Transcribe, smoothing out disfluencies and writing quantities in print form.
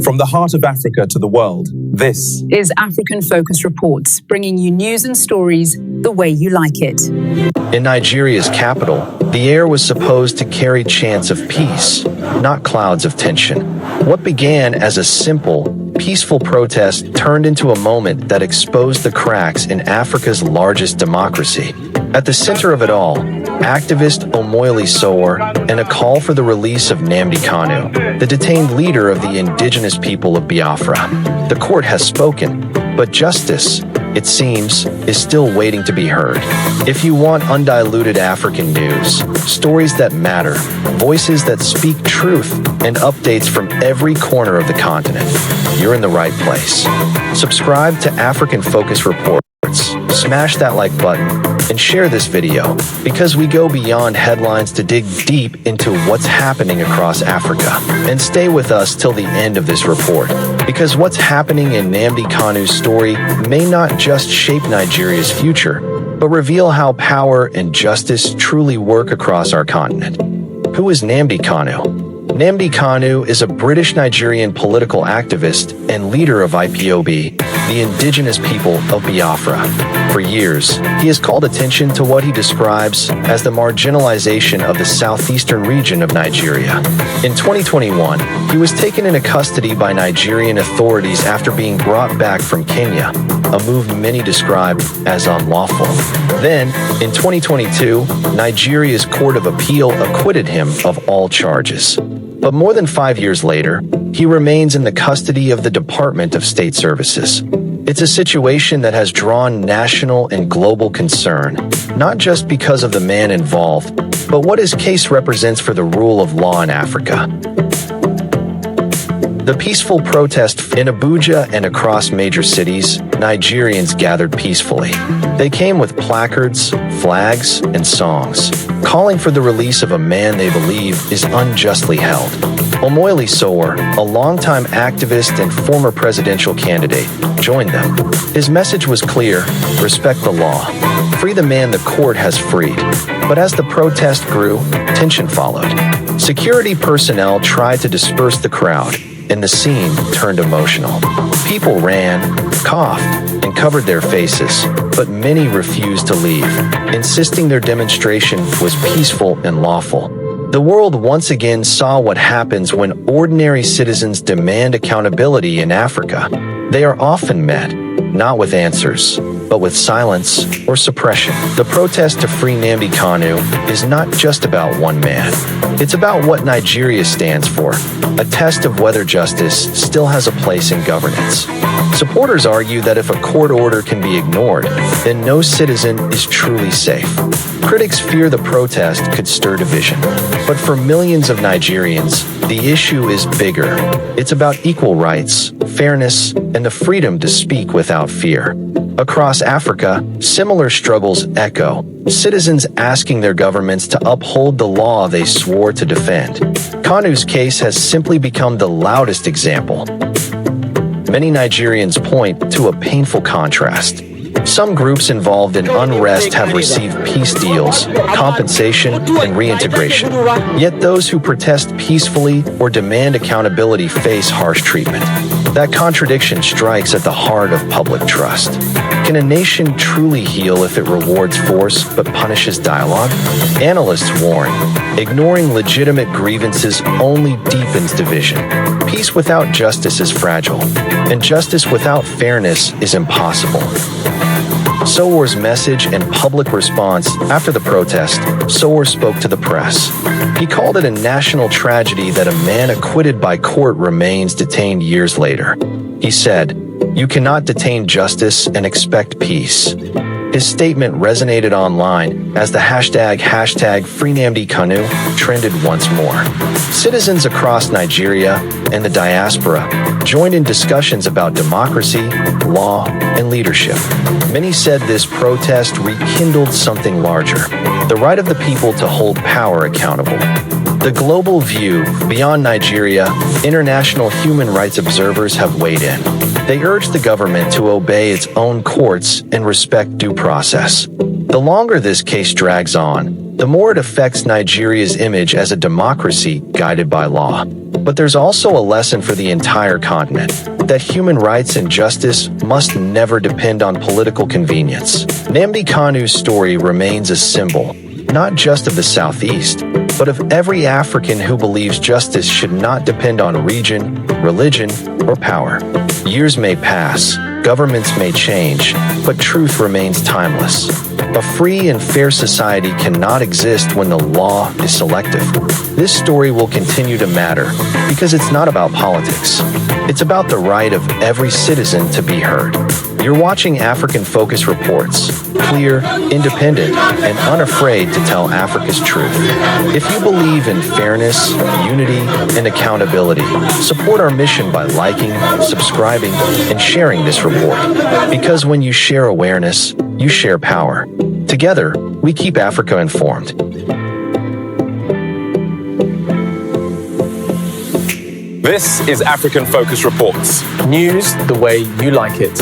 From the heart of Africa to the world, this is African Focus Reports, bringing you news and stories the way you like it. In Nigeria's capital, the air was supposed to carry chants of peace, not clouds of tension. What began as a simple, peaceful protest turned into a moment that exposed the cracks in Africa's largest democracy. At the center of it all, activist Omoyele Sowore and a call for the release of Nnamdi Kanu, the detained leader of the Indigenous People of Biafra. The court has spoken, but justice, it seems, is still waiting to be heard. If you want undiluted African news, stories that matter, voices that speak truth, and updates from every corner of the continent, you're in the right place. Subscribe to African Focus Reports, smash that like button, and share this video, because we go beyond headlines to dig deep into what's happening across Africa. And stay with us till the end of this report, because what's happening in Nnamdi Kanu's story may not just shape Nigeria's future, but reveal how power and justice truly work across our continent. Who is Nnamdi Kanu? Nnamdi Kanu is a British-Nigerian political activist and leader of IPOB, the Indigenous People of Biafra. For years, he has called attention to what he describes as the marginalization of the southeastern region of Nigeria. In 2021, he was taken into custody by Nigerian authorities after being brought back from Kenya, a move many described as unlawful. Then, in 2022, Nigeria's Court of Appeal acquitted him of all charges. But more than 5 years later, he remains in the custody of the Department of State Services. It's a situation that has drawn national and global concern, not just because of the man involved, but what his case represents for the rule of law in Africa. The peaceful protest in Abuja and across major cities, Nigerians gathered peacefully. They came with placards, flags, and songs, calling for the release of a man they believe is unjustly held. Omoyele Sowore, a longtime activist and former presidential candidate, joined them. His message was clear: respect the law. Free the man the court has freed. But as the protest grew, tension followed. Security personnel tried to disperse the crowd, and the scene turned emotional. People ran, coughed, and covered their faces, but many refused to leave, insisting their demonstration was peaceful and lawful. The world once again saw what happens when ordinary citizens demand accountability in Africa. They are often met, not with answers, but with silence or suppression. The protest to free Nnamdi Kanu is not just about one man. It's about what Nigeria stands for, a test of whether justice still has a place in governance. Supporters argue that if a court order can be ignored, then no citizen is truly safe. Critics fear the protest could stir division. But for millions of Nigerians, the issue is bigger. It's about equal rights, fairness, and the freedom to speak without fear. Across Africa, similar struggles echo, citizens asking their governments to uphold the law they swore to defend. Kanu's case has simply become the loudest example. Many Nigerians point to a painful contrast. Some groups involved in unrest have received peace deals, compensation, and reintegration. Yet those who protest peacefully or demand accountability face harsh treatment. That contradiction strikes at the heart of public trust. Can a nation truly heal if it rewards force but punishes dialogue? Analysts warn, ignoring legitimate grievances only deepens division. Peace without justice is fragile, and justice without fairness is impossible. Sowore's message and public response after the protest, Sowore spoke to the press. He called it a national tragedy that a man acquitted by court remains detained years later. He said, "You cannot detain justice and expect peace." His statement resonated online as the hashtag #FreeNnnamdiKanu trended once more. Citizens across Nigeria and the diaspora joined in discussions about democracy, law, and leadership. Many said this protest rekindled something larger, the right of the people to hold power accountable. The global view, beyond Nigeria, international human rights observers have weighed in. They urge the government to obey its own courts and respect due process. The longer this case drags on, the more it affects Nigeria's image as a democracy guided by law. But there's also a lesson for the entire continent, that human rights and justice must never depend on political convenience. Nnamdi Kanu's story remains a symbol, not just of the Southeast, but of every African who believes justice should not depend on region, religion, or power. Years may pass, governments may change, but truth remains timeless. A free and fair society cannot exist when the law is selective. This story will continue to matter because it's not about politics. It's about the right of every citizen to be heard. You're watching African Focus Reports, clear, independent, and unafraid to tell Africa's truth. If you believe in fairness, unity, and accountability, support our mission by liking, subscribing, and sharing this report. Because when you share awareness, you share power. Together, we keep Africa informed. This is African Focus Reports. News the way you like it.